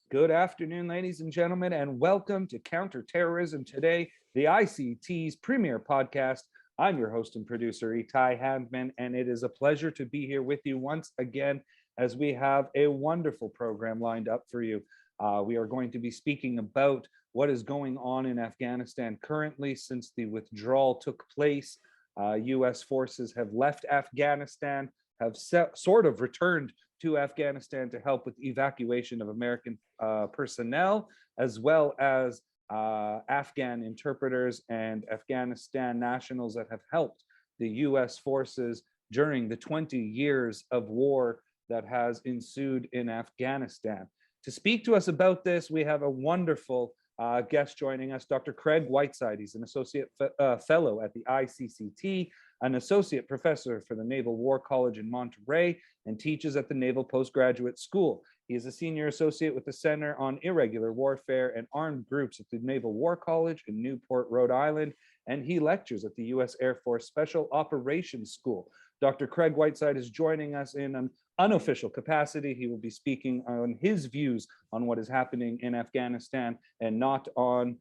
Good afternoon, ladies and gentlemen, and welcome to Counter-Terrorism Today, the ICT's premier podcast. I'm your host and producer, Itai Handman, and it is a pleasure to be here with you once again as we have a wonderful program lined up for you. We are going to be speaking about what is going on in Afghanistan currently since the withdrawal took place. U.S. forces have left Afghanistan, have sort of returned to Afghanistan to help with evacuation of American personnel, as well as Afghan interpreters and Afghanistan nationals that have helped the US forces during the 20 years of war that has ensued in Afghanistan. To speak to us about this, we have a wonderful guest joining us, Dr. Craig Whiteside. He's an associate fellow at the ICCT, an associate professor for the Naval War College in Monterey, and teaches at the Naval Postgraduate School. He is a senior associate with the Center on Irregular Warfare and Armed Groups at the Naval War College in Newport, Rhode Island, and he lectures at the U.S. Air Force Special Operations School. Dr. Craig Whiteside is joining us in an unofficial capacity. He will be speaking on his views on what is happening in Afghanistan and not on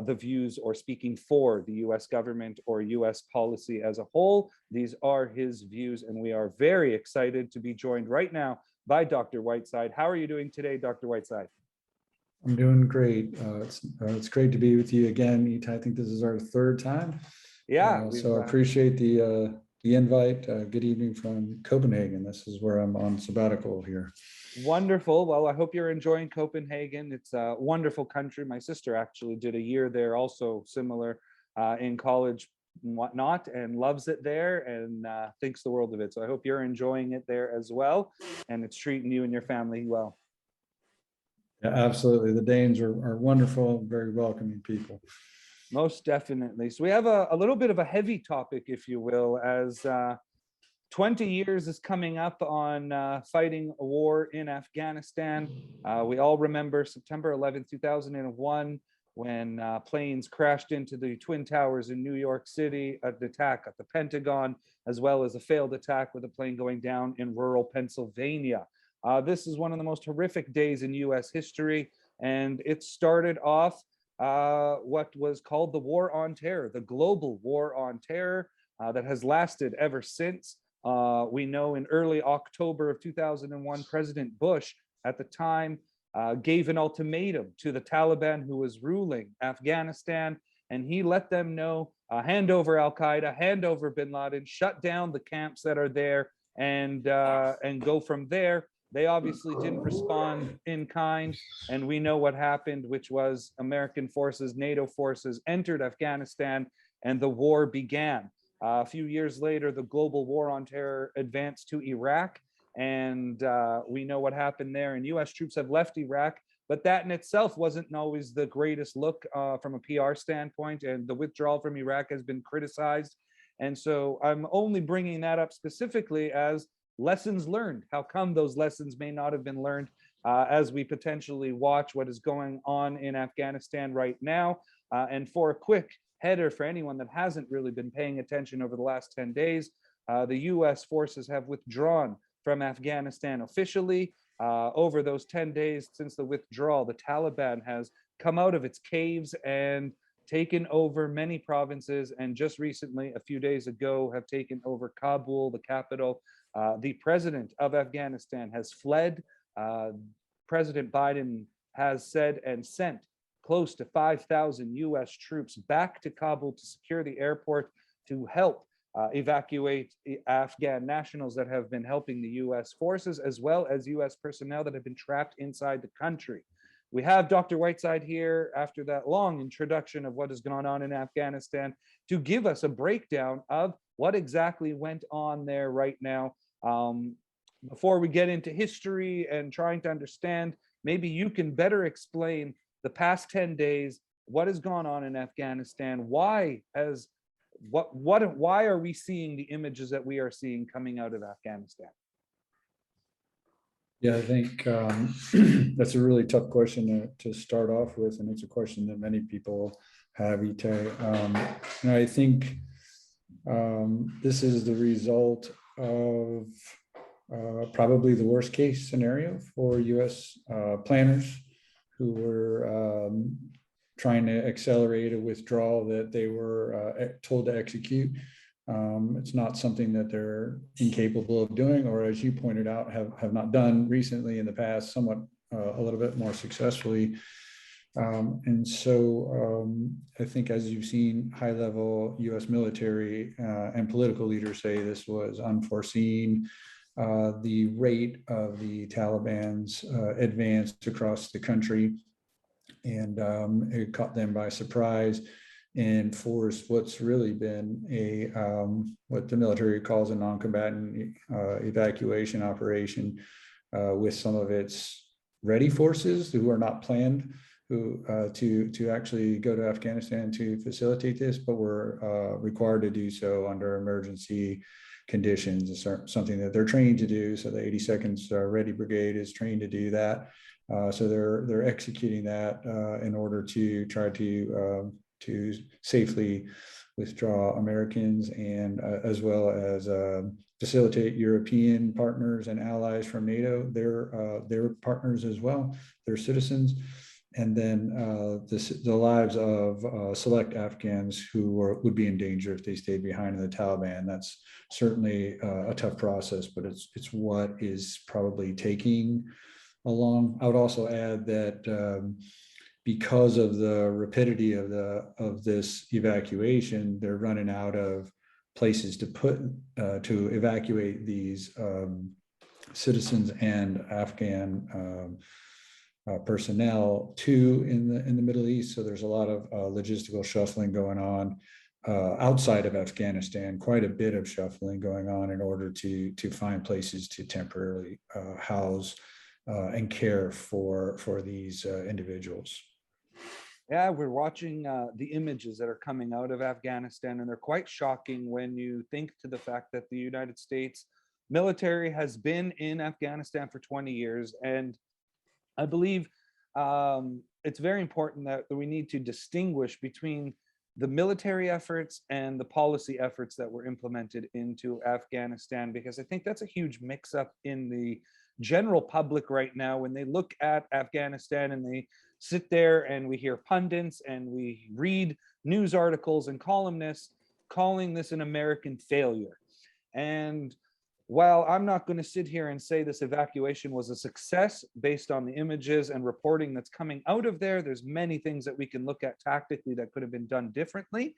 the views or speaking for the US government or US policy as a whole. These are his views, and we are very excited to be joined right now by Dr. Whiteside. How are you doing today, Dr. Whiteside? I'm doing great. It's great to be with you again, Itai. I think this is our third time. Yeah. So I appreciate the invite. Good evening from Copenhagen. This is where I'm on sabbatical here. Wonderful. Well, I hope you're enjoying Copenhagen. It's a wonderful country. My sister actually did a year there, also similar in college and whatnot, and loves it there and thinks the world of it. So I hope you're enjoying it there as well, and it's treating you and your family well. Yeah, absolutely. The Danes are wonderful, very welcoming people. Most definitely. So we have a little bit of a heavy topic, if you will, as 20 years is coming up on fighting a war in Afghanistan. We all remember September 11th, 2001, when planes crashed into the Twin Towers in New York City, an attack at the Pentagon, as well as a failed attack with a plane going down in rural Pennsylvania. This is one of the most horrific days in US history, and it started off what was called the War on Terror, the global War on Terror that has lasted ever since. We know in early October of 2001, President Bush at the time gave an ultimatum to the Taliban who was ruling Afghanistan, and he let them know, hand over al-Qaeda, hand over bin Laden, shut down the camps that are there, and go from there. They obviously didn't respond in kind, and we know what happened, which was American forces, NATO forces entered Afghanistan, and the war began. A few years later, the global war on terror advanced to Iraq, and we know what happened there. And US troops have left Iraq, but that in itself wasn't always the greatest look from a PR standpoint, and the withdrawal from Iraq has been criticized. And so I'm only bringing that up specifically as lessons learned. How come those lessons may not have been learned as we potentially watch what is going on in Afghanistan right now? And for a quick header for anyone that hasn't really been paying attention over the last 10 days, the US forces have withdrawn from Afghanistan officially. Over those 10 days since the withdrawal, the Taliban has come out of its caves and taken over many provinces, and just recently, a few days ago, have taken over Kabul, the capital. The president of Afghanistan has fled. President Biden has said and sent close to 5,000 US troops back to Kabul to secure the airport to help evacuate Afghan nationals that have been helping the US forces, as well as US personnel that have been trapped inside the country. We have Dr. Whiteside here after that long introduction of what has gone on in Afghanistan to give us a breakdown of what exactly went on there right now. Before we get into history and trying to understand, maybe you can better explain the past 10 days, what has gone on in Afghanistan, why are we seeing the images that we are seeing coming out of Afghanistan? Yeah, I think that's a really tough question to start off with, and it's a question that many people have, Itai. And I think this is the result of probably the worst case scenario for US planners who were trying to accelerate a withdrawal that they were told to execute. It's not something that they're incapable of doing, or as you pointed out, have not done recently in the past, somewhat a little bit more successfully. And so I think, as you've seen high-level US military and political leaders say, this was unforeseen. The rate of the Taliban's advance across the country, and it caught them by surprise and forced what's really been a what the military calls a non-combatant evacuation operation with some of its ready forces who are not planned to actually go to Afghanistan to facilitate this, but were required to do so under emergency conditions. It's something that they're trained to do. So the 82nd Ready Brigade is trained to do that. So they're executing that in order to try to safely withdraw Americans, and as well as facilitate European partners and allies from NATO. They're partners as well. They're citizens. And then the lives of select Afghans who would be in danger if they stayed behind in the Taliban. That's certainly a tough process, but it's what is probably taking along. I would also add that because of the rapidity of this evacuation, they're running out of places to put to evacuate these citizens and Afghan personnel to in the Middle East. So there's a lot of logistical shuffling going on outside of Afghanistan, quite a bit of shuffling going on in order to find places to temporarily house and care for these individuals. Yeah, we're watching the images that are coming out of Afghanistan, and they're quite shocking when you think to the fact that the United States military has been in Afghanistan for 20 years. And I believe it's very important that we need to distinguish between the military efforts and the policy efforts that were implemented into Afghanistan, because I think that's a huge mix-up in the general public right now when they look at Afghanistan and they sit there and we hear pundits and we read news articles and columnists calling this an American failure. And while I'm not going to sit here and say this evacuation was a success based on the images and reporting that's coming out of there, there's many things that we can look at tactically that could have been done differently.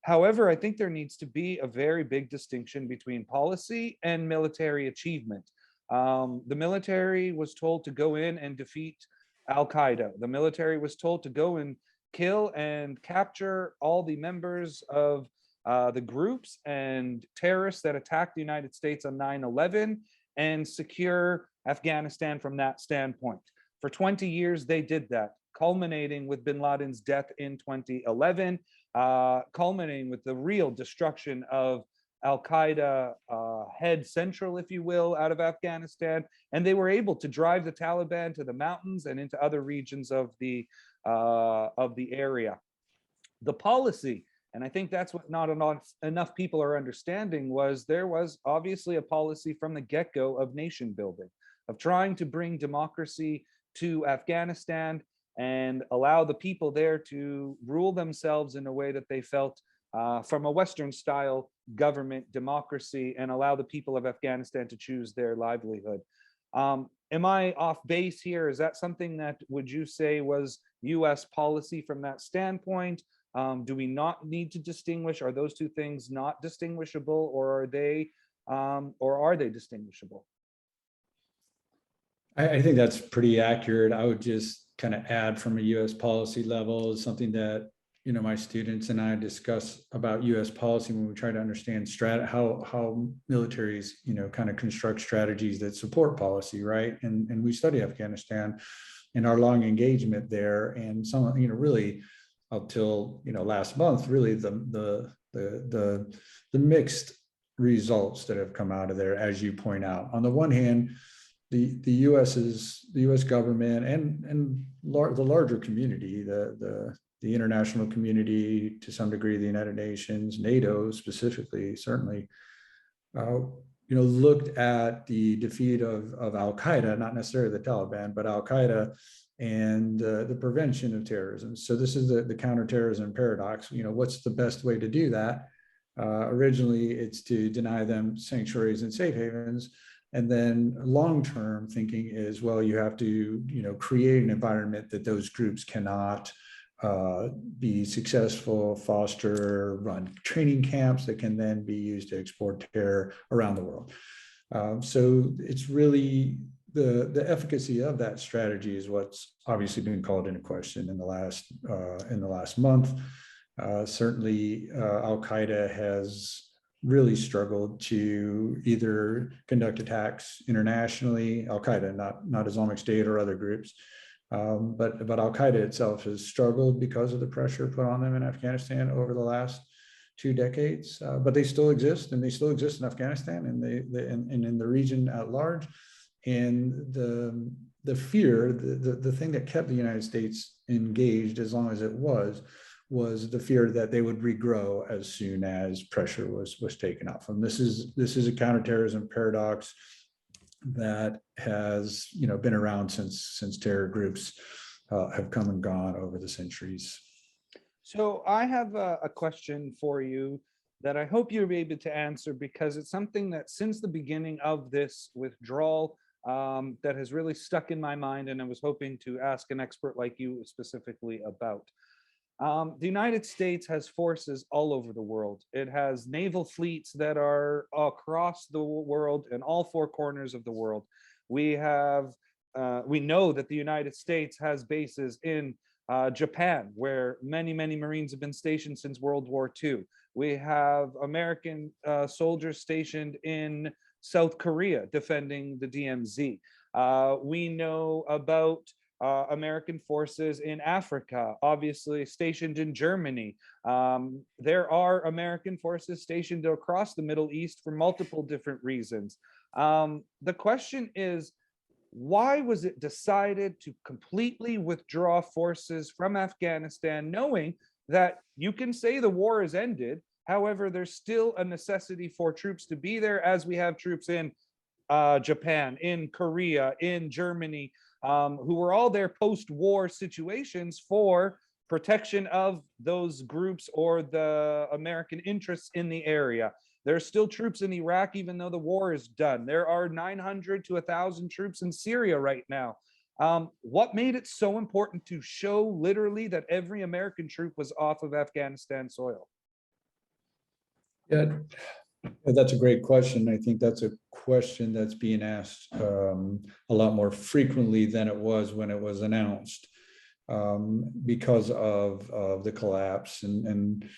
However, I think there needs to be a very big distinction between policy and military achievement. The military was told to go in and defeat Al-Qaeda. The military was told to go and kill and capture all the members of the groups and terrorists that attacked the United States on 9/11 and secure Afghanistan from that standpoint. For 20 years, they did that, culminating with bin Laden's death in 2011, culminating with the real destruction of Al-Qaeda head central, if you will, out of Afghanistan. And they were able to drive the Taliban to the mountains and into other regions of the area. The policy, and I think that's what not enough people are understanding, was there was obviously a policy from the get-go of nation building, of trying to bring democracy to Afghanistan and allow the people there to rule themselves in a way that they felt from a Western style government democracy, and allow the people of Afghanistan to choose their livelihood. Am I off base here? Is that something that would you say was US policy from that standpoint? Do we not need to distinguish? Are those two things not distinguishable, or are they distinguishable? I think that's pretty accurate. I would just kind of add, from a US policy level, is something that my students and I discuss about US policy when we try to understand how militaries kind of construct strategies that support policy, right? And we study Afghanistan and our long engagement there, and some really up till last month, really the mixed results that have come out of there, as you point out. On the one hand, the U.S. government and the larger community, the international community, to some degree, the United Nations, NATO specifically, certainly, looked at the defeat of Al-Qaeda, not necessarily the Taliban, but Al-Qaeda, and the prevention of terrorism. So this is the counter-terrorism paradox. What's the best way to do that? Originally, it's to deny them sanctuaries and safe havens. And then long-term thinking is, well, you have to, create an environment that those groups cannot be successful, foster, run training camps that can then be used to export terror around the world. So it's really the efficacy of that strategy is what's obviously been called into question in the last month. Certainly, Al-Qaeda has really struggled to either conduct attacks internationally. Al-Qaeda, not Islamic State or other groups, but Al-Qaeda itself has struggled because of the pressure put on them in Afghanistan over the last 2 decades. But they still exist, and they still exist in Afghanistan and in the region at large. And the fear, the thing that kept the United States engaged as long as it was the fear that they would regrow as soon as pressure was taken off them. This is a counterterrorism paradox that has been around since terror groups have come and gone over the centuries. So I have a question for you that I hope you'll be able to answer, because it's something that since the beginning of this withdrawal that has really stuck in my mind, and I was hoping to ask an expert like you specifically about. The United States has forces all over the world. It has naval fleets that are across the world in all 4 corners of the world. We know that the United States has bases in Japan, where many Marines have been stationed since World War II. We have American soldiers stationed in South Korea defending the DMZ. We know about American forces in Africa, obviously stationed in Germany. There are American forces stationed across the Middle East for multiple different reasons. The question is, why was it decided to completely withdraw forces from Afghanistan, knowing that you can say the war is ended? However, there's still a necessity for troops to be there, as we have troops in Japan, in Korea, in Germany, who were all there post-war situations for protection of those groups or the American interests in the area. There are still troops in Iraq, even though the war is done. There are 900 to 1,000 troops in Syria right now. What made it so important to show literally that every American troop was off of Afghanistan soil? Yeah, that's a great question. I think that's a question that's being asked a lot more frequently than it was when it was announced, because of the collapse. And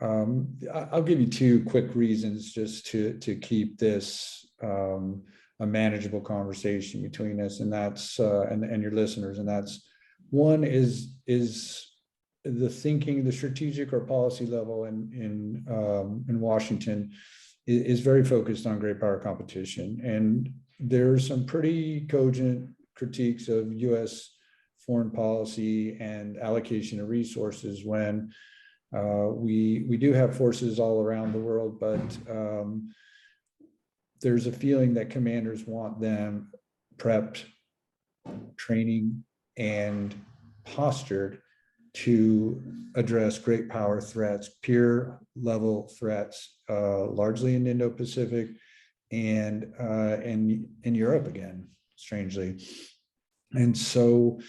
I'll give you 2 quick reasons just to keep this a manageable conversation between us, and that's and your listeners. And that's, one is the thinking, the strategic or policy level in Washington is very focused on great power competition. And there's some pretty cogent critiques of U.S. foreign policy and allocation of resources when we do have forces all around the world, but there's a feeling that commanders want them prepped, training, and postured to address great power threats, peer level threats, largely in Indo-Pacific and in Europe again, strangely. And so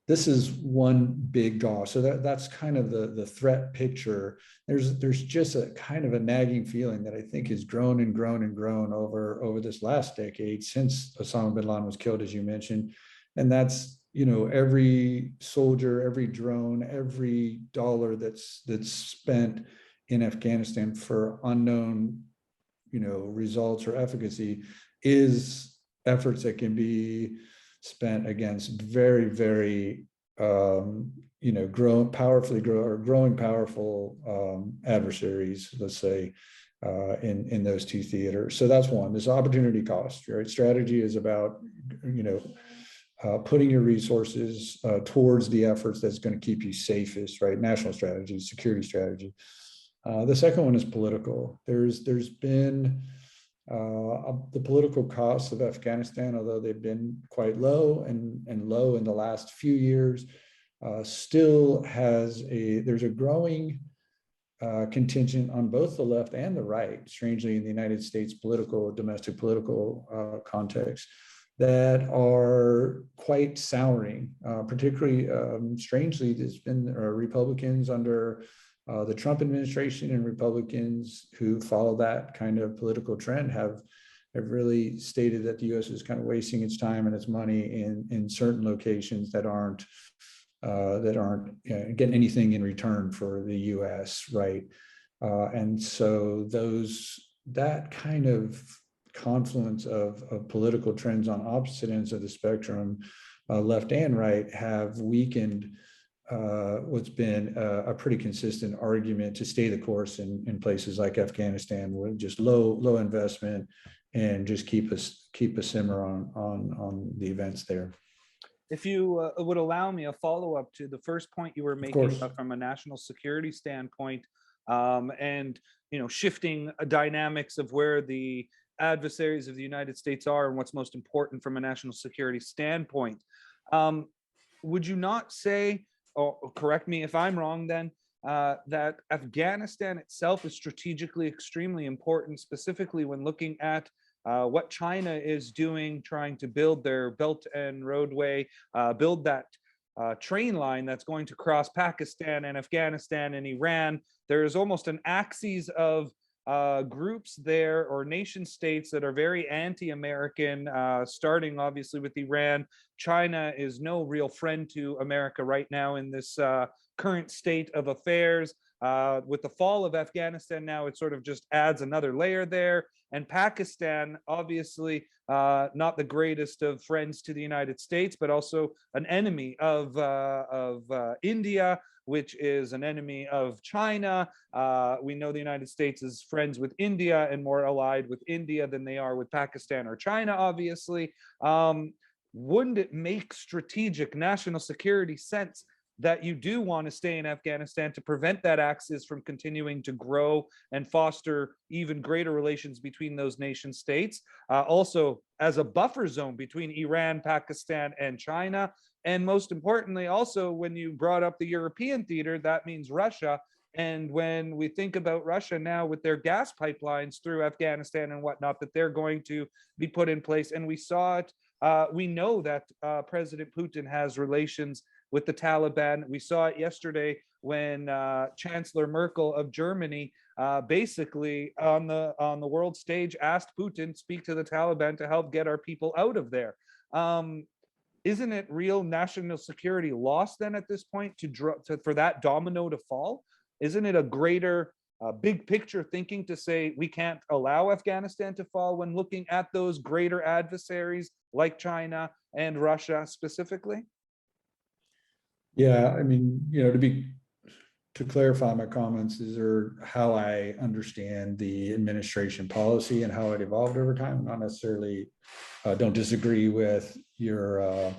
this is one big draw. So that's kind of the threat picture. There's just a kind of a nagging feeling that I think has grown and grown and grown over this last decade since Osama bin Laden was killed, as you mentioned. And that's, every soldier, every drone, every dollar that's spent in Afghanistan for unknown, results or efficacy is efforts that can be spent against very, very, growing powerful adversaries, let's say, in those 2 theaters. So that's one. This opportunity cost, right? Strategy is about, putting your resources towards the efforts that's going to keep you safest, right? National strategy, security strategy. The second one is political. There's been The political costs of Afghanistan, although they've been quite low and low in the last few years, still there's a growing contingent on both the left and the right, strangely in the United States domestic political context, that are quite souring, particularly strangely, there's been Republicans under the Trump administration, and Republicans who follow that kind of political trend have really stated that the U.S. is kind of wasting its time and its money in certain locations that aren't getting anything in return for the U.S. right, and so that kind of confluence of political trends on opposite ends of the spectrum, left and right, have weakened what's been a pretty consistent argument to stay the course in places like Afghanistan with just low investment and just keep a simmer on the events there. If you would allow me a follow-up to the first point you were making from a national security standpoint, and shifting dynamics of where the adversaries of the United States are and what's most important from a national security standpoint. Would you not say, or correct me if I'm wrong then, that Afghanistan itself is strategically extremely important, specifically when looking at what China is doing, trying to build their Belt and Roadway, build that train line that's going to cross Pakistan and Afghanistan and Iran. There is almost an axis of groups there, or nation states, that are very anti-American, starting obviously with Iran. China is no real friend to America right now in this current state of affairs. With the fall of Afghanistan now, it sort of just adds another layer there. And Pakistan, obviously not the greatest of friends to the United States, but also an enemy of India, which is an enemy of China. We know the United States is friends with India and more allied with India than they are with Pakistan or China, obviously. Wouldn't it make strategic national security sense that you do want to stay in Afghanistan to prevent that axis from continuing to grow and foster even greater relations between those nation states? Also, as a buffer zone between Iran, Pakistan, and China. And most importantly, also, when you brought up the European theater, that means Russia. And when we think about Russia now with their gas pipelines through Afghanistan and whatnot, that they're going to be put in place. And we saw it. We know that President Putin has relations with the Taliban. We saw it yesterday when Chancellor Merkel of Germany basically on the world stage asked Putin, speak to the Taliban to help get our people out of there. Isn't it real national security loss then at this point for that domino to fall? Isn't it a greater big picture thinking to say we can't allow Afghanistan to fall when looking at those greater adversaries like China and Russia specifically? Yeah, I mean, to clarify my comments, these are how I understand the administration policy and how it evolved over time. Not necessarily don't disagree with your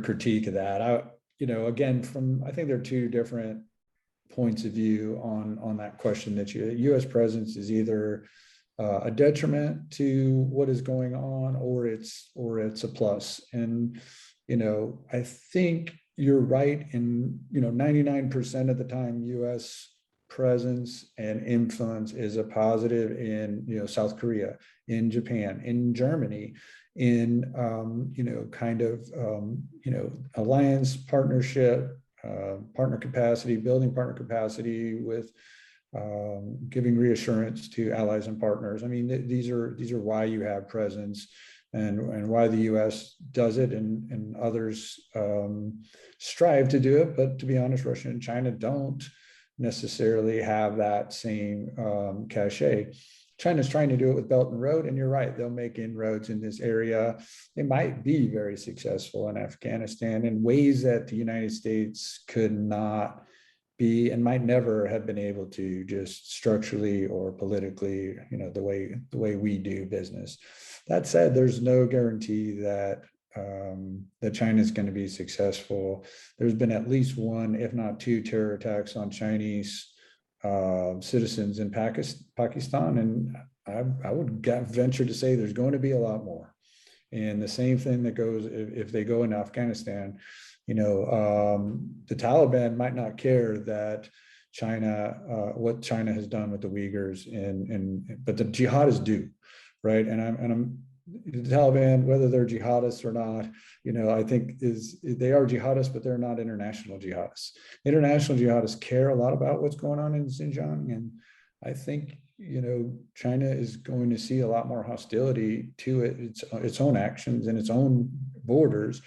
critique of that. Again, I think there are two different points of view on that question, that U.S. presence is either a detriment to what is going on, or it's a plus. And I think you're right in 99% of the time U.S. presence and influence is a positive in South Korea, in Japan, in Germany, in alliance, partnership, partner capacity, building partner capacity with giving reassurance to allies and partners. I mean, these are why you have presence, and why the U.S. does it, and others strive to do it. But to be honest, Russia and China don't necessarily have that same cachet. China's trying to do it with Belt and Road, and you're right, they'll make inroads in this area. They might be very successful in Afghanistan in ways that the United States could not be, and might never have been able to, just structurally or politically, the way we do business. That said, there's no guarantee that China is going to be successful. There's been at least one, if not two, terror attacks on Chinese citizens in Pakistan, and I would venture to say there's going to be a lot more. And the same thing that goes if they go into Afghanistan, the Taliban might not care that China, what China has done with the Uyghurs, but the jihadists do, right? And I'm the Taliban, whether they're jihadists or not, I think they are jihadists, but they're not international jihadists. International jihadists care a lot about what's going on in Xinjiang, and I think China is going to see a lot more hostility to its own actions and its own borders.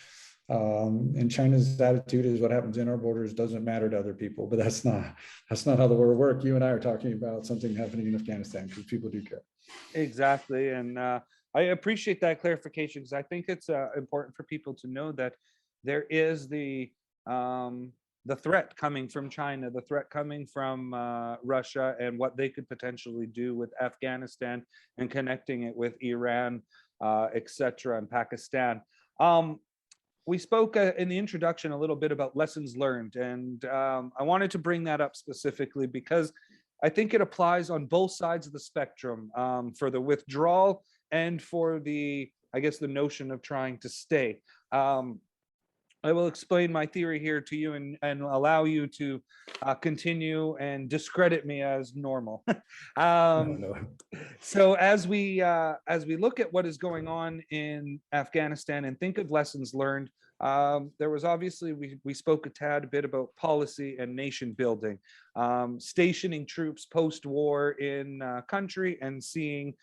And China's attitude is what happens in our borders doesn't matter to other people, but that's not how the world works. You and I are talking about something happening in Afghanistan because people do care. Exactly. And I appreciate that clarification, because I think it's important for people to know that there is the threat coming from China, the threat coming from Russia, and what they could potentially do with Afghanistan and connecting it with Iran, etc., and Pakistan. We spoke in the introduction a little bit about lessons learned, and I wanted to bring that up specifically because I think it applies on both sides of the spectrum, for the withdrawal and for the notion of trying to stay. I will explain my theory here to you and allow you to continue and discredit me as normal. No. So as we look at what is going on in Afghanistan and think of lessons learned, there was obviously, we spoke a tad bit about policy and nation building, stationing troops post-war in country and seeing,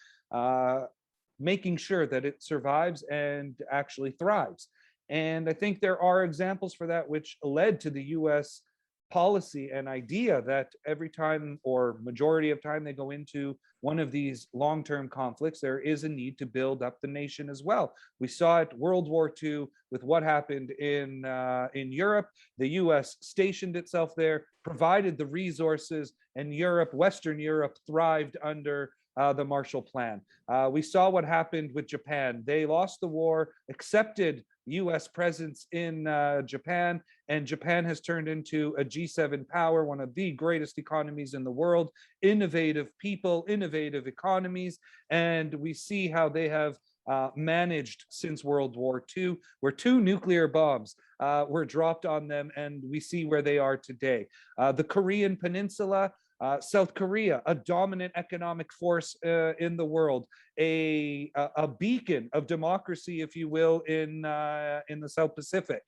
making sure that it survives and actually thrives. And I think there are examples for that which led to the US policy and idea that every time, or majority of time, they go into one of these long-term conflicts, there is a need to build up the nation as well. We saw it World War II with what happened in Europe. The US stationed itself there, provided the resources, and Western Europe thrived under the Marshall Plan. We saw what happened with Japan. They lost the war, accepted US presence in Japan, and Japan has turned into a G7 power, one of the greatest economies in the world, innovative people, innovative economies, and we see how they have managed since World War II, where 2 nuclear bombs were dropped on them, and we see where they are today. The Korean Peninsula, South Korea, a dominant economic force in the world, a beacon of democracy, if you will, in the South Pacific.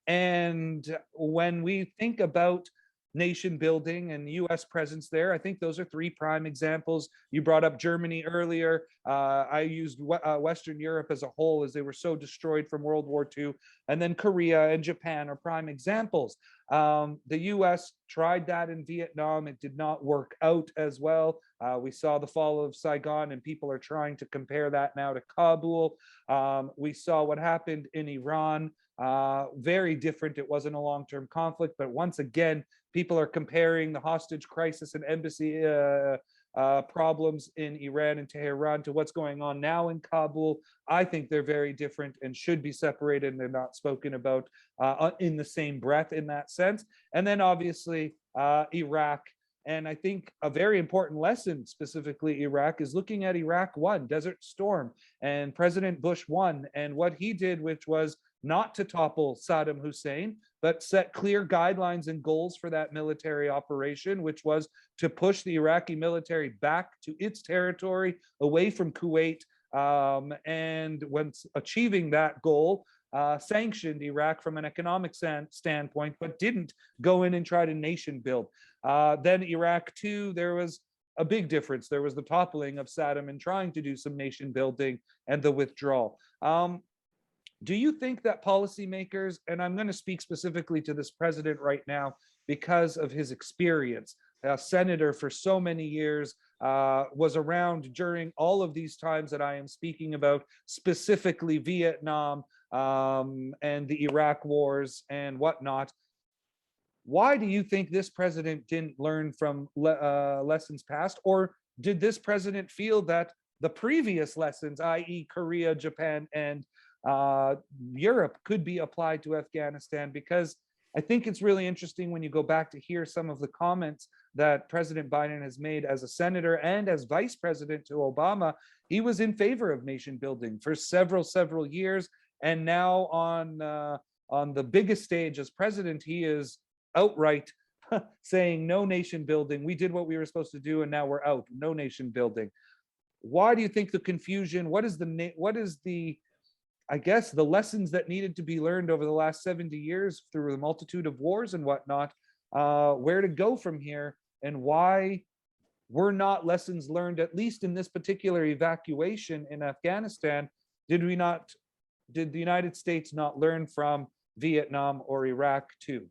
And when we think about nation building and US presence there, I think those are 3 prime examples. You brought up Germany earlier. I used Western Europe as a whole, as they were so destroyed from World War II. And then Korea and Japan are prime examples. The US tried that in Vietnam. It did not work out as well. We saw the fall of Saigon, and people are trying to compare that now to Kabul. We saw what happened in Iran. Very different. It wasn't a long-term conflict, but once again, people are comparing the hostage crisis and embassy problems in Iran and Tehran to what's going on now in Kabul. I think they're very different and should be separated, and they're not spoken about in the same breath in that sense. And then obviously Iraq. And I think a very important lesson, specifically Iraq, is looking at Iraq 1, Desert Storm, and President Bush 1, and what he did, which was not to topple Saddam Hussein, but set clear guidelines and goals for that military operation, which was to push the Iraqi military back to its territory, away from Kuwait, and when achieving that goal, sanctioned Iraq from an economic standpoint, but didn't go in and try to nation build. Then Iraq 2, there was a big difference. There was the toppling of Saddam and trying to do some nation building and the withdrawal. Do you think that policymakers, and I'm going to speak specifically to this president right now because of his experience, a senator for so many years, was around during all of these times that I am speaking about, specifically Vietnam and the Iraq wars and whatnot. Why do you think this president didn't learn from lessons past, or did this president feel that the previous lessons, i.e. Korea, Japan, and Europe, could be applied to Afghanistan? Because I think it's really interesting when you go back to hear some of the comments that President Biden has made as a senator and as vice president to Obama. He was in favor of nation building for several years, and now on the biggest stage as president, he is outright saying no nation building. We did what we were supposed to do, and now we're out. No nation building. Why do you think the confusion? What is the I guess the lessons that needed to be learned over the last 70 years through the multitude of wars and whatnot, where to go from here, and why were not lessons learned, at least in this particular evacuation in Afghanistan? Did the United States not learn from Vietnam or Iraq too?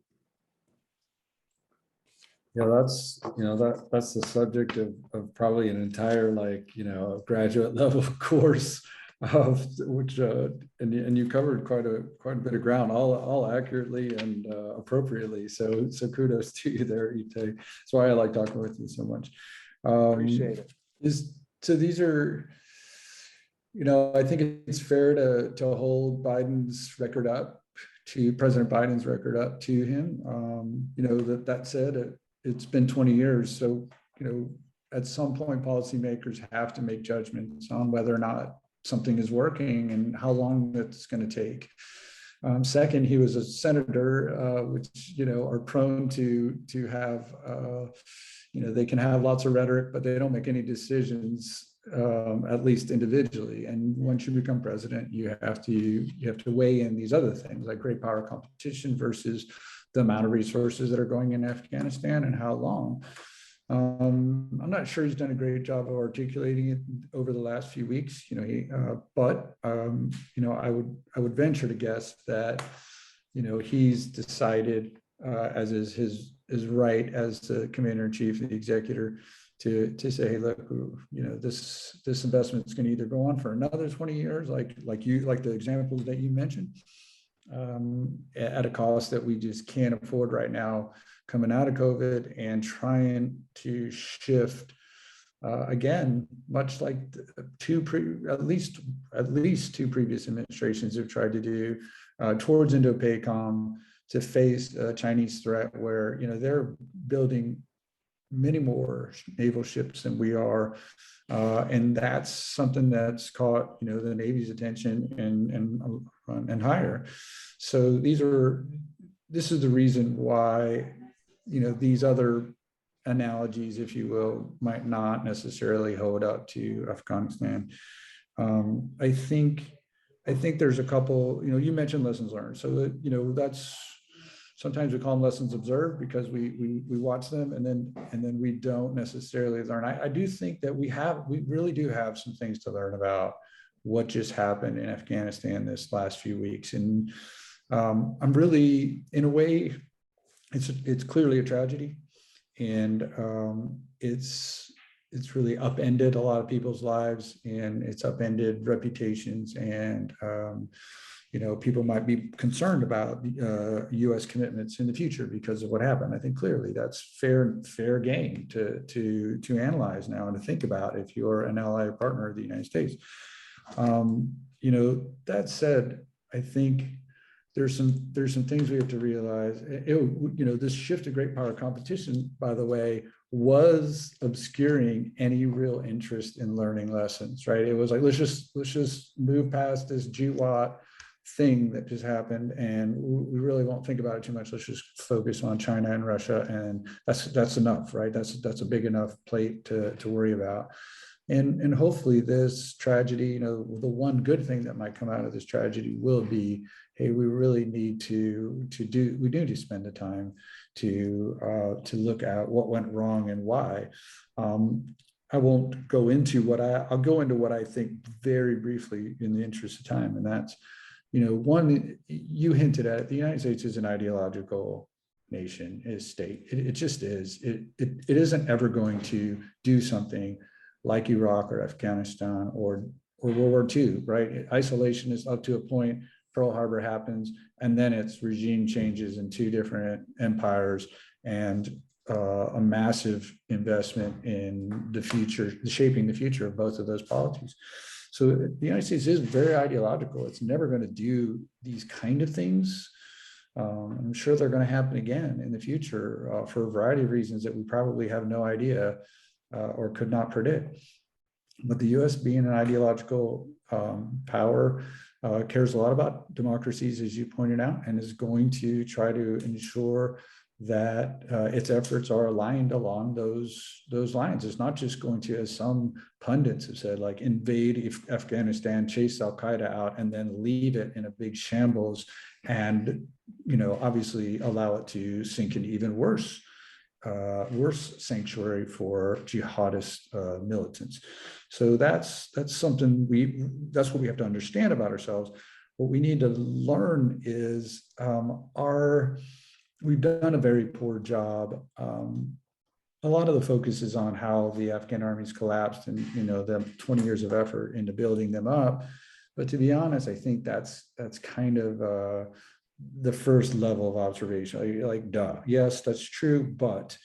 Yeah, that's the subject of probably an entire graduate level course of which and you covered quite a bit of ground, all accurately and appropriately. So kudos to you there, Ite. That's why I like talking with you so much. Appreciate it. These are, I think it's fair to hold Biden's record up to President Biden's record up to him. That said, it's been 20 years. So, at some point, policymakers have to make judgments on whether or not something is working and how long that's going to take. Second, he was a senator, which, are prone to have, they can have lots of rhetoric, but they don't make any decisions, at least individually. And once you become president, you have to weigh in these other things like great power competition versus the amount of resources that are going in Afghanistan and how long. I'm not sure he's done a great job of articulating it over the last few weeks, but I would venture to guess that, he's decided, as is his right as the commander-in-chief, the executor, to say, hey, look, this investment is going to either go on for another 20 years, like the examples that you mentioned, at a cost that we just can't afford right now, coming out of COVID, and trying to shift again, much like at least two previous administrations have tried to do, towards Indo-PACOM, to face a Chinese threat where they're building many more naval ships than we are, and that's something that's caught the Navy's attention and higher. So this is the reason why these other analogies, if you will, might not necessarily hold up to Afghanistan. I think there's a couple. You mentioned lessons learned, so that's. Sometimes we call them lessons observed because we watch them and then we don't necessarily learn. I do think that we really do have some things to learn about what just happened in Afghanistan this last few weeks. And I'm really, in a way, it's clearly a tragedy, and it's really upended a lot of people's lives, and it's upended reputations, and people might be concerned about U.S. commitments in the future because of what happened. I think clearly that's fair game to analyze now and to think about if you're an ally or partner of the United States. That said, I think there's some things we have to realize. This shift to great power competition, by the way, was obscuring any real interest in learning lessons. Right? It was like let's just move past this GWAT thing that just happened, and we really won't think about it too much. Let's just focus on China and Russia, and that's enough, right? That's a big enough plate to worry about. And hopefully this tragedy, the one good thing that might come out of this tragedy will be, hey, we really need to spend the time to look at what went wrong and why. I won't go into I'll go into what I think very briefly in the interest of time, and that's, one, you hinted at it, the United States is an ideological nation, is state. It just is. It isn't ever going to do something like Iraq or Afghanistan or World War II, right? Isolation is up to a point, Pearl Harbor happens, and then it's regime changes in two different empires, and a massive investment in the future, shaping the future of both of those polities. So the United States is very ideological. It's never going to do these kind of things I'm sure they're going to happen again in the future for a variety of reasons that we probably have no idea or could not predict. But the US, being an ideological power, cares a lot about democracies, as you pointed out, and is going to try to ensure that its efforts are aligned along those lines. It's not just going to, as some pundits have said, like invade Afghanistan, chase Al Qaeda out, and then leave it in a big shambles, and obviously allow it to sink into even worse sanctuary for jihadist militants. So that's something that's what we have to understand about ourselves. What we need to learn is we've done a very poor job. A lot of the focus is on how the Afghan armies collapsed and the 20 years of effort into building them up. But to be honest, I think that's kind of the first level of observation. Like, duh, yes, that's true, but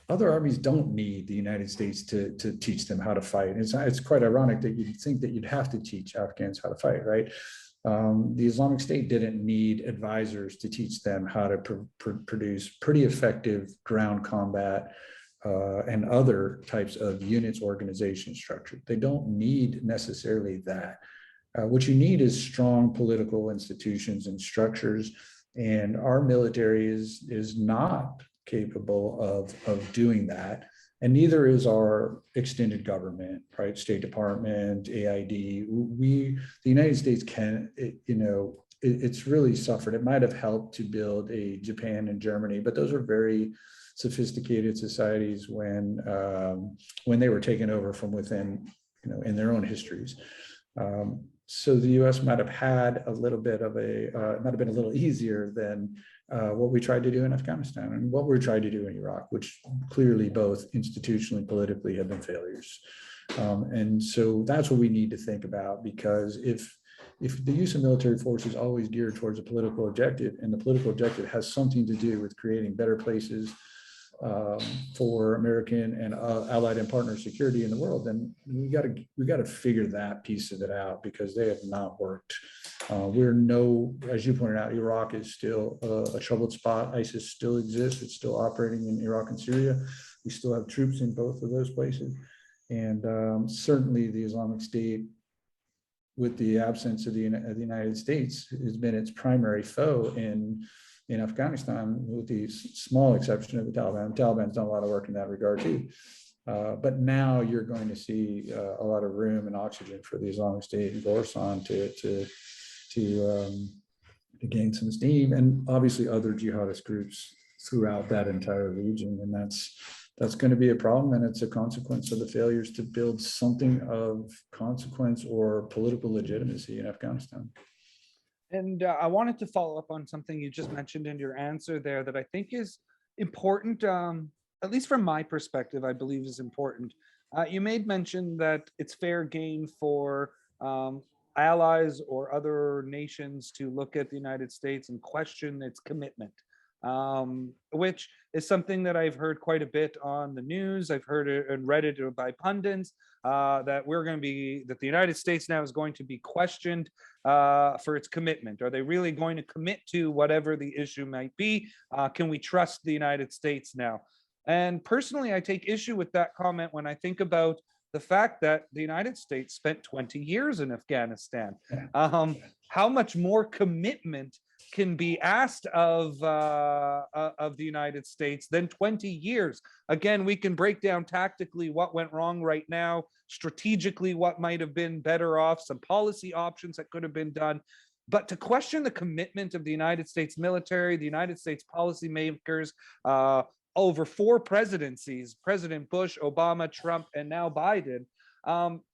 other armies don't need the United States to teach them how to fight. It's quite ironic that you'd think that you'd have to teach Afghans how to fight, right? The Islamic State didn't need advisors to teach them how to produce pretty effective ground combat and other types of units, organization structure. They don't need necessarily that. What you need is strong political institutions and structures, and our military is not capable of doing that, and neither is our extended government, right? State Department, AID. The United States it's really suffered. It might have helped to build a Japan and Germany, but those are very sophisticated societies when they were taken over from within, in their own histories. So the U.S. might have had a little bit of might have been a little easier than what we tried to do in Afghanistan and what we tried to do in Iraq, which clearly both institutionally, politically have been failures. And so that's what we need to think about, because if the use of military force is always geared towards a political objective, and the political objective has something to do with creating better places for American and allied and partner security in the world, then we got to figure that piece of it out, because they have not worked. As you pointed out, Iraq is still a troubled spot. ISIS still exists. It's still operating in Iraq and Syria. We still have troops in both of those places. And certainly the Islamic State, with the absence of the United States, has been its primary foe in Afghanistan, with the small exception of the Taliban. The Taliban's done a lot of work in that regard too. But now you're going to see a lot of room and oxygen for the Islamic State and Khorasan to gain some steam, and obviously other jihadist groups throughout that entire region. And that's going to be a problem, and it's a consequence of the failures to build something of consequence or political legitimacy in Afghanistan. And I wanted to follow up on something you just mentioned in your answer there that I think is important, at least from my perspective, I believe is important. You made mention that it's fair game for allies or other nations to look at the United States and question its commitment, which is something that I've heard quite a bit on the news. I've heard it and read it by pundits, that the United States now is going to be questioned for its commitment. Are they really going to commit to whatever the issue might be? Can we trust the United States now? And personally, I take issue with that comment when I think about the fact that the United States spent 20 years in Afghanistan. How much more commitment can be asked of the United States than 20 years? Again, we can break down tactically what went wrong right now, strategically what might have been better off, some policy options that could have been done. But to question the commitment of the United States military, the United States policymakers, over 4 presidencies, President Bush, Obama, Trump, and now Biden,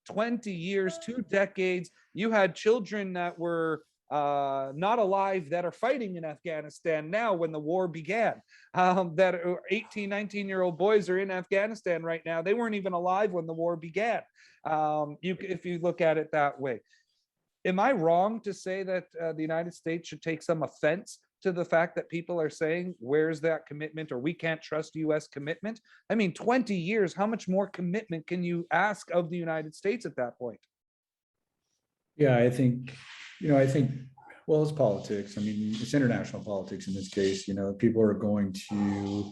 20 years, 2 decades, you had children that were not alive that are fighting in Afghanistan now when the war began, that 18, 19-year-old boys are in Afghanistan right now. They weren't even alive when the war began, if you look at it that way. Am I wrong to say that the United States should take some offense to the fact that people are saying, where's that commitment, or we can't trust US commitment? I mean, 20 years, how much more commitment can you ask of the United States at that point? Yeah, I think Well, it's politics. I mean, it's international politics in this case. People are going to,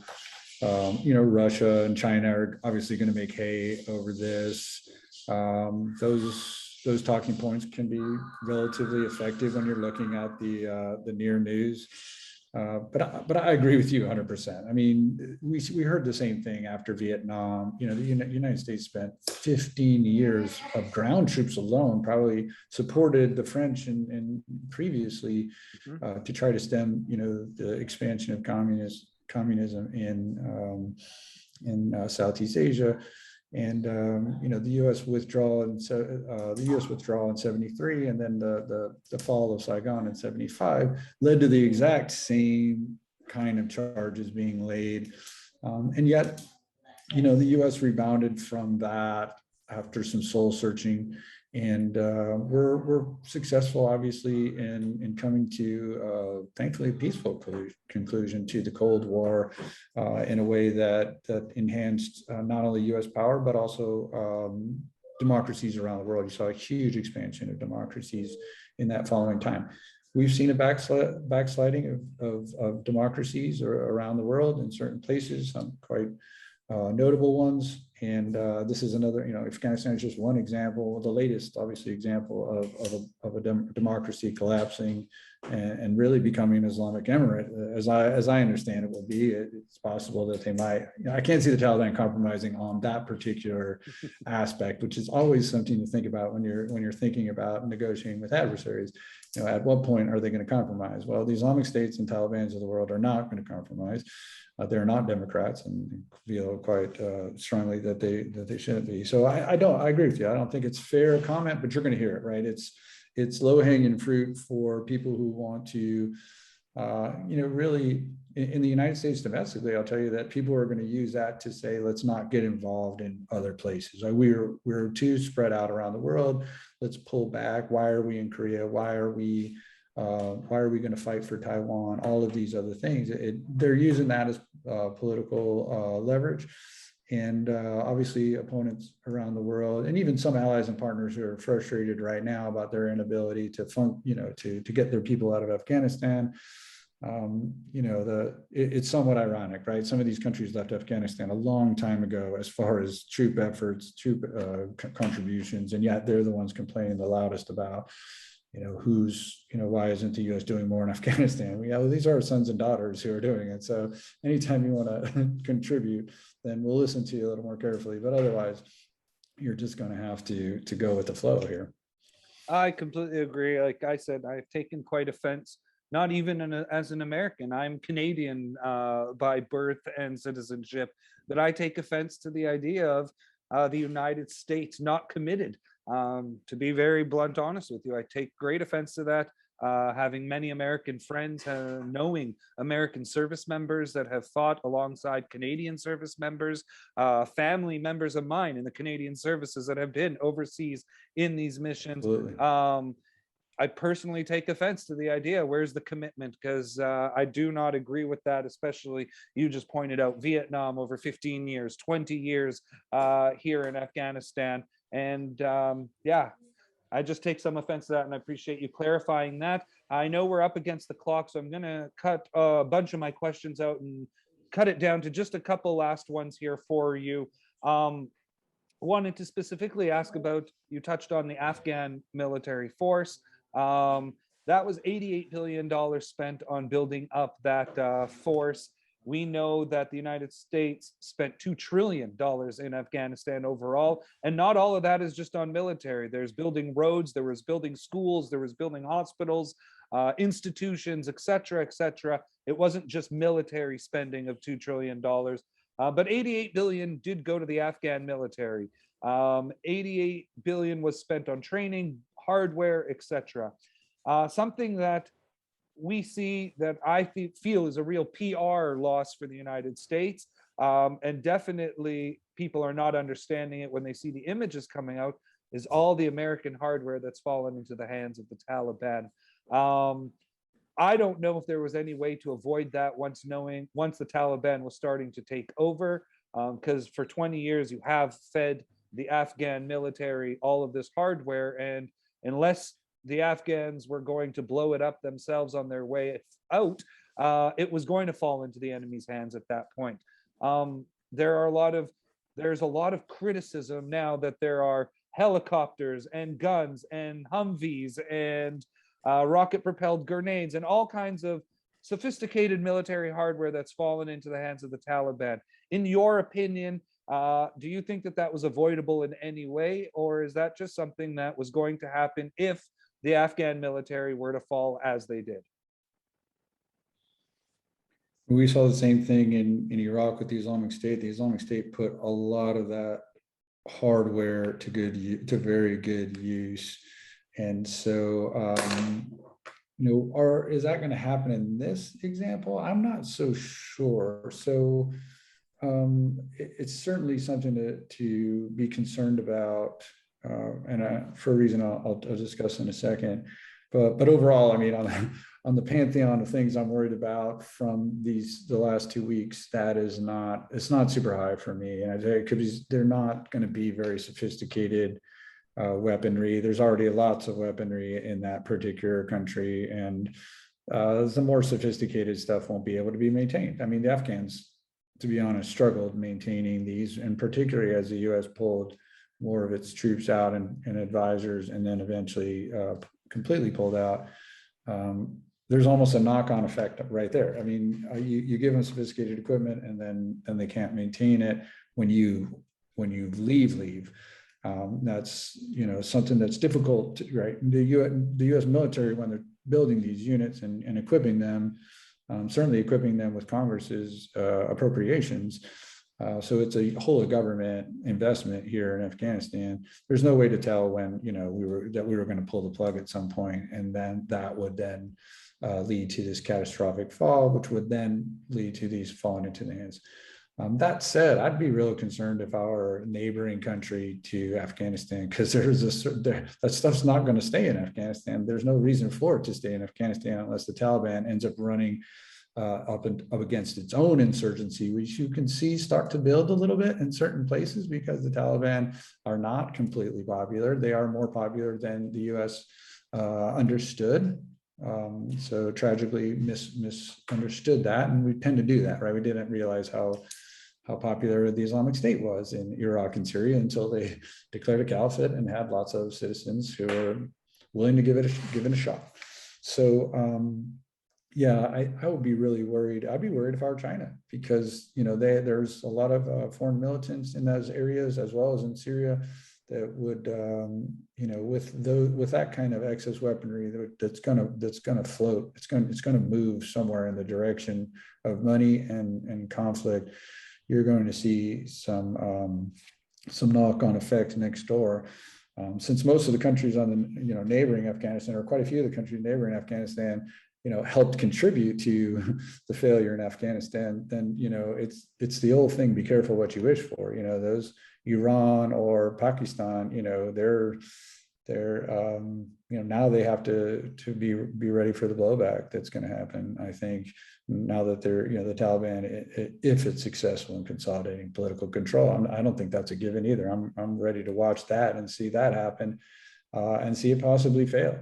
Russia and China are obviously going to make hay over this. Those talking points can be relatively effective when you're looking at the near news. But I agree with you 100%. I mean, we heard the same thing after Vietnam. The United States spent 15 years of ground troops alone, probably supported the French and previously to try to stem, the expansion of communism in Southeast Asia. And the U.S. withdrawal in 73, and then the fall of Saigon in 75 led to the exact same kind of charges being laid, and yet the U.S. rebounded from that after some soul searching, and we're successful, obviously, in coming to thankfully a peaceful conclusion to the Cold War in a way that enhanced not only U.S. power but also democracies around the world. You saw a huge expansion of democracies in that following time. We've seen a backsliding of democracies around the world in certain places, some quite notable ones. And this is another, Afghanistan is just one example, the latest, obviously, example of a democracy collapsing and really becoming an Islamic emirate. As I understand it will be, it's possible that they might, I can't see the Taliban compromising on that particular aspect, which is always something to think about when you're thinking about negotiating with adversaries. At what point are they going to compromise? Well, the Islamic states and Talibans of the world are not going to compromise. They're not Democrats, and feel quite strongly that they shouldn't be. So I agree with you. I don't think it's fair comment, but you're going to hear it, right? It's low hanging fruit for people who want to, really in the United States domestically. I'll tell you that people are going to use that to say, let's not get involved in other places. We're too spread out around the world. Let's pull back. Why are we in Korea? Why are we going to fight for Taiwan? All of these other things. They're using that as political leverage. And obviously opponents around the world, and even some allies and partners who are frustrated right now about their inability to to get their people out of Afghanistan. It's somewhat ironic, right? Some of these countries left Afghanistan a long time ago as far as troop efforts, troop contributions, and yet they're the ones complaining the loudest about why isn't the U.S. doing more in Afghanistan? These are our sons and daughters who are doing it. So anytime you want to contribute, then we'll listen to you a little more carefully. But otherwise, you're just going to have to go with the flow here. I completely agree. Like I said, I've taken quite offense, not even as an American. I'm Canadian by birth and citizenship, but I take offense to the idea of the United States not committed. To be very blunt, honest with you, I take great offense to that. Having many American friends, knowing American service members that have fought alongside Canadian service members, family members of mine in the Canadian services that have been overseas in these missions. I personally take offense to the idea, where's the commitment? Because I do not agree with that, especially you just pointed out Vietnam over 15 years, 20 years here in Afghanistan. And I just take some offense to that, and I appreciate you clarifying that. I know we're up against the clock, so I'm going to cut a bunch of my questions out and cut it down to just a couple last ones here for you. Wanted to specifically ask about, you touched on the Afghan military force. That was $88 billion spent on building up that force. We know that the United States spent $2 trillion in Afghanistan overall, and not all of that is just on military. There's building roads, there was building schools, there was building hospitals, institutions, et cetera, et cetera. It wasn't just military spending of $2 trillion, but 88 billion did go to the Afghan military. 88 billion was spent on training, hardware, et cetera. Something that we see that I feel is a real PR loss for the United States. And definitely people are not understanding it when they see the images coming out, is all the American hardware that's fallen into the hands of the Taliban. I don't know if there was any way to avoid that once the Taliban was starting to take over, because for 20 years you have fed the Afghan military all of this hardware, and unless the Afghans were going to blow it up themselves on their way out, it was going to fall into the enemy's hands at that point. There's a lot of criticism now that there are helicopters and guns and Humvees and rocket propelled grenades and all kinds of sophisticated military hardware that's fallen into the hands of the Taliban. In your opinion, do you think that that was avoidable in any way, or is that just something that was going to happen if the Afghan military were to fall as they did? We saw the same thing in Iraq with the Islamic State. The Islamic State put a lot of that hardware to very good use. And so, is that going to happen in this example? I'm not so sure. So it's certainly something to be concerned about. And for a reason I'll discuss in a second. But overall, I mean, on the pantheon of things I'm worried about from the last 2 weeks, it's not super high for me. And they're not going to be very sophisticated weaponry. There's already lots of weaponry in that particular country, and the more sophisticated stuff won't be able to be maintained. I mean, the Afghans, to be honest, struggled maintaining these, and particularly as the U.S. pulled more of its troops out and advisors, and then eventually completely pulled out. There's almost a knock-on effect right there. I mean, you give them sophisticated equipment, and then they can't maintain it when you leave. That's something that's difficult, right? The U.S. military, when they're building these units and equipping them, certainly equipping them with Congress's appropriations. So it's a whole government investment here in Afghanistan. There's no way to tell when we were going to pull the plug at some point, and then that would then lead to this catastrophic fall, which would then lead to these falling into the hands. That said, I'd be real concerned if our neighboring country to Afghanistan, because that stuff's not going to stay in Afghanistan. There's no reason for it to stay in Afghanistan unless the Taliban ends up running up against its own insurgency, which you can see start to build a little bit in certain places, because the Taliban are not completely popular. They are more popular than the U.S. Understood. So tragically misunderstood that, and we tend to do that, right? We didn't realize how popular the Islamic State was in Iraq and Syria until they declared a caliphate and had lots of citizens who were willing to give it a shot. So I would be really worried. I'd be worried if I were China, because there's a lot of foreign militants in those areas, as well as in Syria, that would with that kind of excess weaponry that's gonna float. It's gonna move somewhere in the direction of money and conflict. You're going to see some knock-on effects next door. Since most of the countries on the neighboring Afghanistan, or quite a few of the countries neighboring Afghanistan, helped contribute to the failure in Afghanistan, then it's the old thing: be careful what you wish for. Those Iran or Pakistan, they're now they have to be ready for the blowback that's going to happen. I think now that they're the Taliban, if it's successful in consolidating political control, I don't think that's a given either. I'm ready to watch that and see that happen, and see it possibly fail.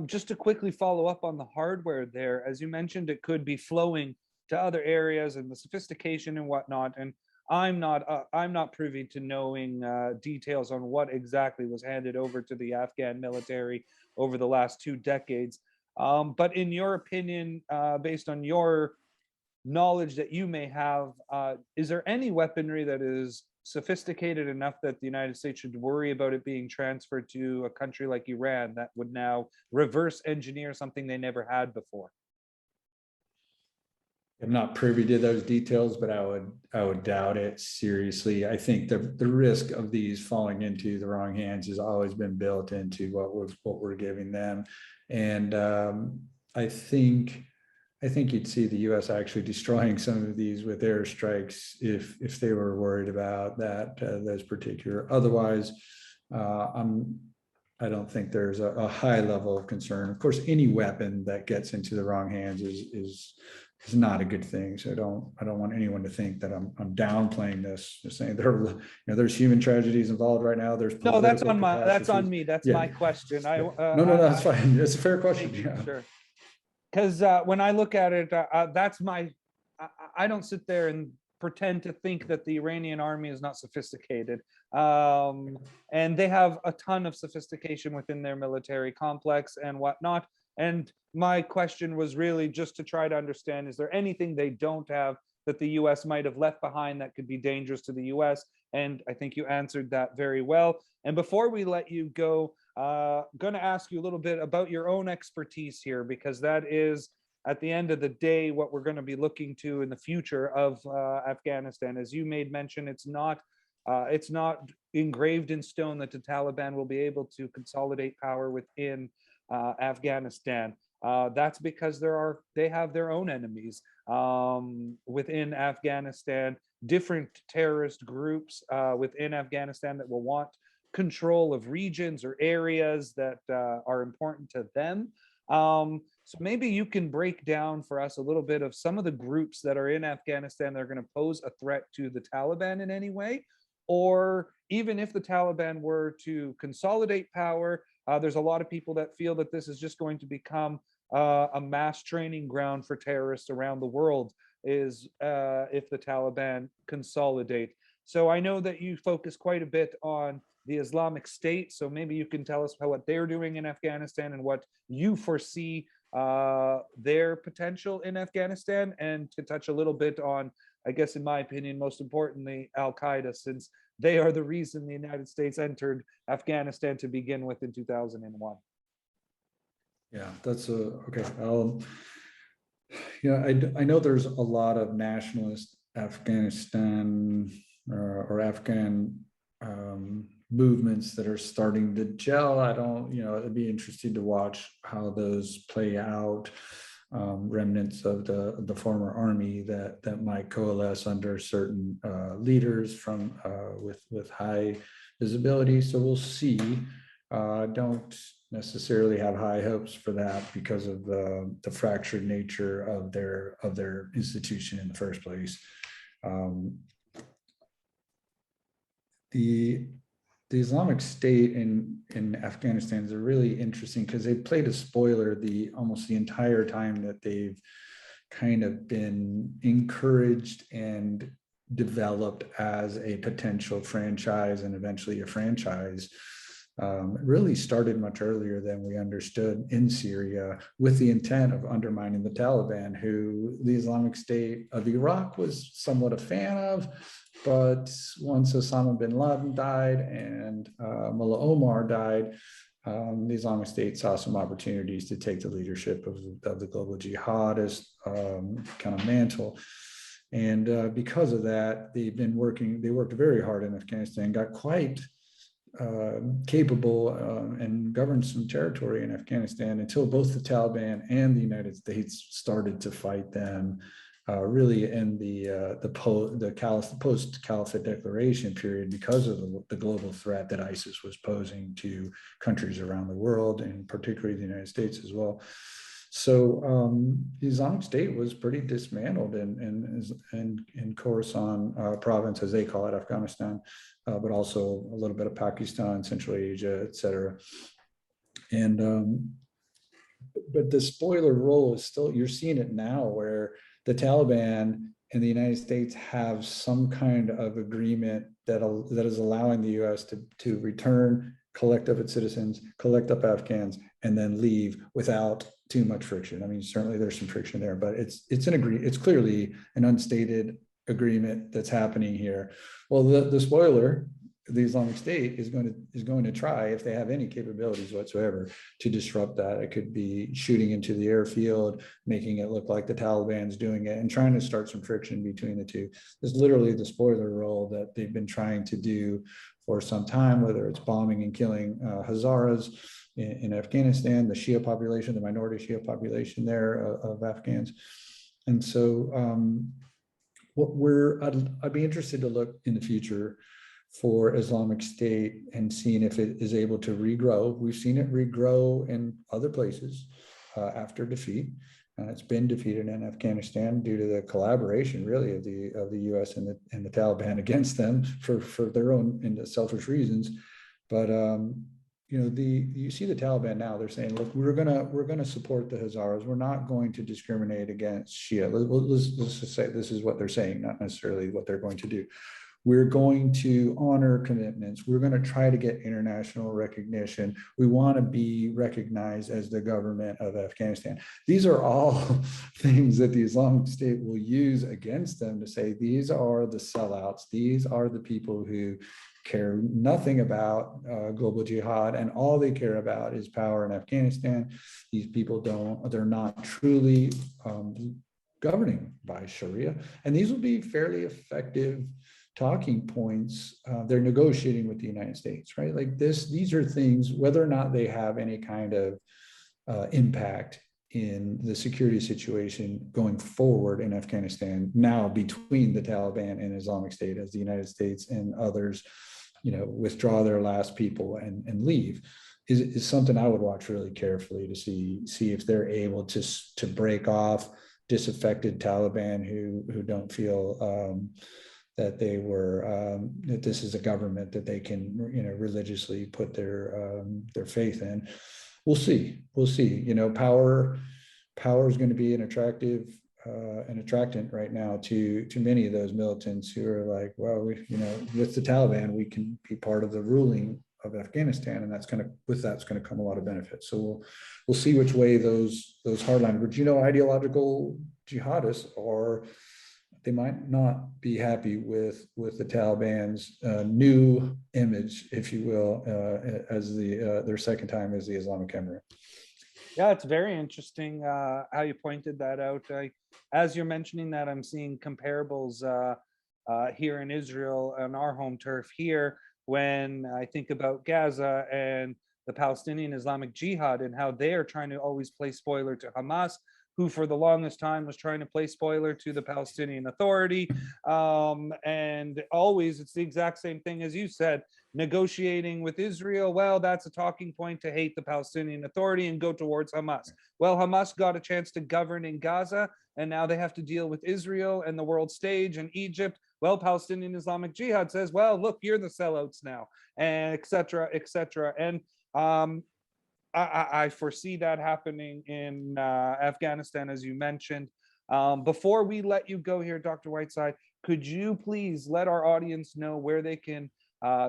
Just to quickly follow up on the hardware there, as you mentioned, it could be flowing to other areas and the sophistication and whatnot. And I'm not privy to knowing details on what exactly was handed over to the Afghan military over the last 2 decades. But in your opinion, based on your knowledge that you may have, is there any weaponry that is sophisticated enough that the United States should worry about it being transferred to a country like Iran that would now reverse engineer something they never had before? I'm not privy to those details, but I would doubt it seriously. I think the risk of these falling into the wrong hands has always been built into what we're giving them, and I think you'd see the U.S. actually destroying some of these with airstrikes if they were worried about that those particular. Otherwise, I don't think there's a high level of concern. Of course, any weapon that gets into the wrong hands is is not a good thing. So I don't want anyone to think that I'm downplaying this. Just saying there's human tragedies involved right now. There's No, that's political that's on catastrophes. me. That's Yeah. my question. Yeah. No, that's fine. It's a fair question. Yeah. Sure. Because when I look at it, that's my. I don't sit there and pretend to think that the Iranian army is not sophisticated, and they have a ton of sophistication within their military complex and whatnot. And my question was really just to try to understand: is there anything they don't have that the U.S. might have left behind that could be dangerous to the U.S.? And I think you answered that very well. And before we let you go, going to ask you a little bit about your own expertise here, because that is, at the end of the day, what we're going to be looking to in the future of Afghanistan. As you made mention, it's not engraved in stone that the Taliban will be able to consolidate power within Afghanistan. That's because they have their own enemies within Afghanistan, different terrorist groups within Afghanistan that will want control of regions or areas that are important to them. So maybe you can break down for us a little bit of some of the groups that are in Afghanistan that are going to pose a threat to the Taliban in any way, or even if the Taliban were to consolidate power, there's a lot of people that feel that this is just going to become a mass training ground for terrorists around the world, is if the Taliban consolidate. So I know that you focus quite a bit on the Islamic State, so maybe you can tell us what they're doing in Afghanistan and what you foresee their potential in Afghanistan, and to touch a little bit on, I guess in my opinion, most importantly, Al-Qaeda, since they are the reason the United States entered Afghanistan to begin with in 2001. Yeah, that's okay. I know there's a lot of nationalist Afghanistan or Afghan movements that are starting to gel. It'd be interesting to watch how those play out. Remnants of the former army that might coalesce under certain leaders from with high visibility. So we'll see. Don't necessarily have high hopes for that because of the fractured nature of their institution in the first place. The Islamic State in Afghanistan is really interesting because they played a spoiler almost the entire time that they've kind of been encouraged and developed as a potential franchise and eventually a franchise. It really started much earlier than we understood in Syria, with the intent of undermining the Taliban, who the Islamic State of Iraq was somewhat a fan of. But once Osama bin Laden died and Mullah Omar died, the Islamic State saw some opportunities to take the leadership of the global jihadist kind of mantle. And because of that, they worked very hard in Afghanistan, got quite capable and governed some territory in Afghanistan until both the Taliban and the United States started to fight them. Really in the post-Caliphate declaration period, because of the global threat that ISIS was posing to countries around the world, and particularly the United States as well. So the Islamic State was pretty dismantled in Khorasan province, as they call it, Afghanistan, but also a little bit of Pakistan, Central Asia, et cetera. And but the spoiler role is still, you're seeing it now, where the Taliban and the United States have some kind of agreement that is allowing the U.S. to return, collect up its citizens, collect up Afghans, and then leave without too much friction. I mean, certainly there's some friction there, but it's clearly an unstated agreement that's happening here. Well, the spoiler, the Islamic State is going to try, if they have any capabilities whatsoever, to disrupt that. It could be shooting into the airfield, making it look like the Taliban's doing it, and trying to start some friction between the two. It's literally the spoiler role that they've been trying to do for some time, whether it's bombing and killing Hazaras in Afghanistan, the Shia population, the minority Shia population there of Afghans. And so I'd be interested to look in the future for Islamic State and seeing if it is able to regrow. We've seen it regrow in other places after defeat. It's been defeated in Afghanistan due to the collaboration, really, of the U.S. and the Taliban against them for their own and selfish reasons. But you see the Taliban now. They're saying, look, we're gonna support the Hazaras. We're not going to discriminate against Shia. Let's just say this is what they're saying, not necessarily what they're going to do. We're going to honor commitments. We're going to try to get international recognition. We want to be recognized as the government of Afghanistan. These are all things that the Islamic State will use against them to say, these are the sellouts. These are the people who care nothing about global jihad, and all they care about is power in Afghanistan. These people they're not truly governing by Sharia. And these will be fairly effective talking points. They're negotiating with the United States, right? Like these are things, whether or not they have any kind of impact in the security situation going forward in Afghanistan now between the Taliban and Islamic State, as the United States and others, withdraw their last people and leave, is something I would watch really carefully to see if they're able to break off disaffected Taliban who don't feel that that this is a government that they can religiously put their faith in. We'll see. Power is going to be an attractant right now to many of those militants who are like, well, with the Taliban we can be part of the ruling of Afghanistan, and that's going to come a lot of benefits. So we'll see which way those hardliners, but ideological jihadists are. They might not be happy with the Taliban's new image, if you will, as their second time as the Islamic Emirate. Yeah, it's very interesting how you pointed that out. As you're mentioning that, I'm seeing comparables here in Israel on our home turf here when I think about Gaza and the Palestinian Islamic Jihad and how they are trying to always play spoiler to Hamas, who for the longest time was trying to play spoiler to the Palestinian Authority. And always it's the exact same thing as you said, negotiating with Israel. Well, that's a talking point to hate the Palestinian Authority and go towards Hamas. Well, Hamas got a chance to govern in Gaza, and now they have to deal with Israel and the world stage and Egypt. Well, Palestinian Islamic Jihad says, well, look, you're the sellouts now, and et cetera, et cetera. And I foresee that happening in Afghanistan, as you mentioned. Before we let you go here, Dr. Whiteside, could you please let our audience know where they can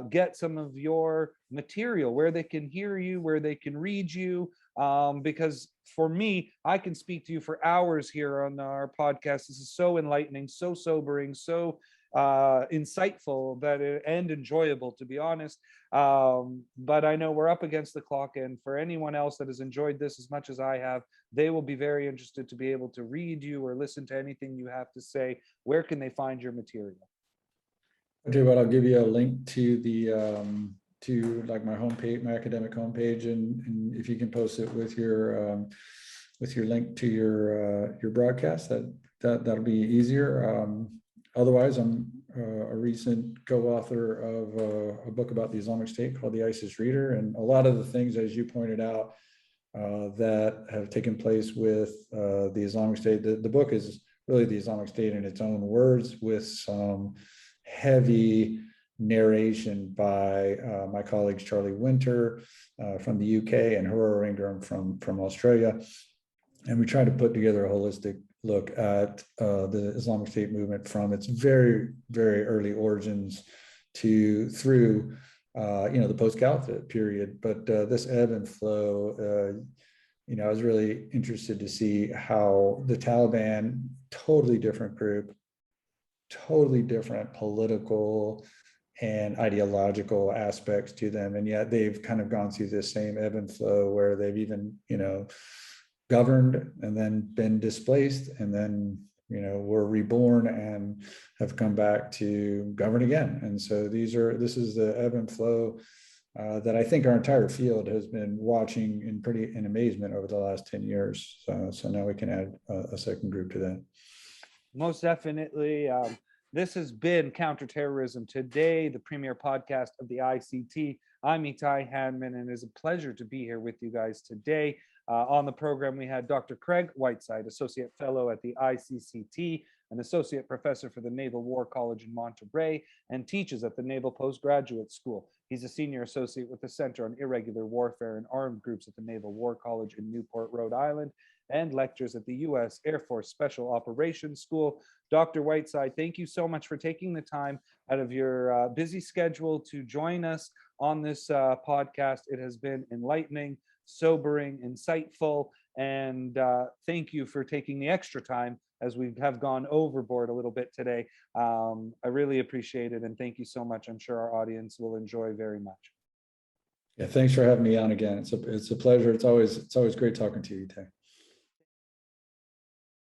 get some of your material, where they can hear you, where they can read you? Because for me, I can speak to you for hours here on our podcast. This is so enlightening, so sobering, so insightful and enjoyable, to be honest. But I know we're up against the clock, and for anyone else that has enjoyed this as much as I have, they will be very interested to be able to read you or listen to anything you have to say. Where can they find your material? I'll tell you what, I'll give you a link to the to like my homepage, my academic homepage, and if you can post it with your link to your broadcast, that'll be easier. Otherwise, I'm a recent co-author of a book about the Islamic State called The ISIS Reader, and a lot of the things, as you pointed out, that have taken place with the Islamic State. The book is really the Islamic State in its own words, with some heavy narration by my colleagues Charlie Winter from the UK and Hurrah Ingram from Australia. And we try to put together a holistic look at the Islamic State movement from its very, very early origins through the post-Caliphate period. But this ebb and flow, I was really interested to see how the Taliban, totally different group, totally different political and ideological aspects to them, and yet they've kind of gone through this same ebb and flow where they've even governed and then been displaced and then were reborn and have come back to govern again. And so this is the ebb and flow that I think our entire field has been watching in amazement over the last 10 years. So now we can add a second group to that. Most definitely. This has been Counter-Terrorism Today, the premier podcast of the ICT. I'm Itai Hanman, and it is a pleasure to be here with you guys today. On the program, we had Dr. Craig Whiteside, Associate Fellow at the ICCT, an Associate Professor for the Naval War College in Monterey, and teaches at the Naval Postgraduate School. He's a Senior Associate with the Center on Irregular Warfare and Armed Groups at the Naval War College in Newport, Rhode Island, and lectures at the U.S. Air Force Special Operations School. Dr. Whiteside, thank you so much for taking the time out of your busy schedule to join us on this podcast. It has been enlightening, sobering, insightful, and thank you for taking the extra time as we have gone overboard a little bit today. I really appreciate it, and thank you so much. I'm sure our audience will enjoy very much. Yeah, thanks for having me on again. It's a pleasure. It's always great talking to you, Itay.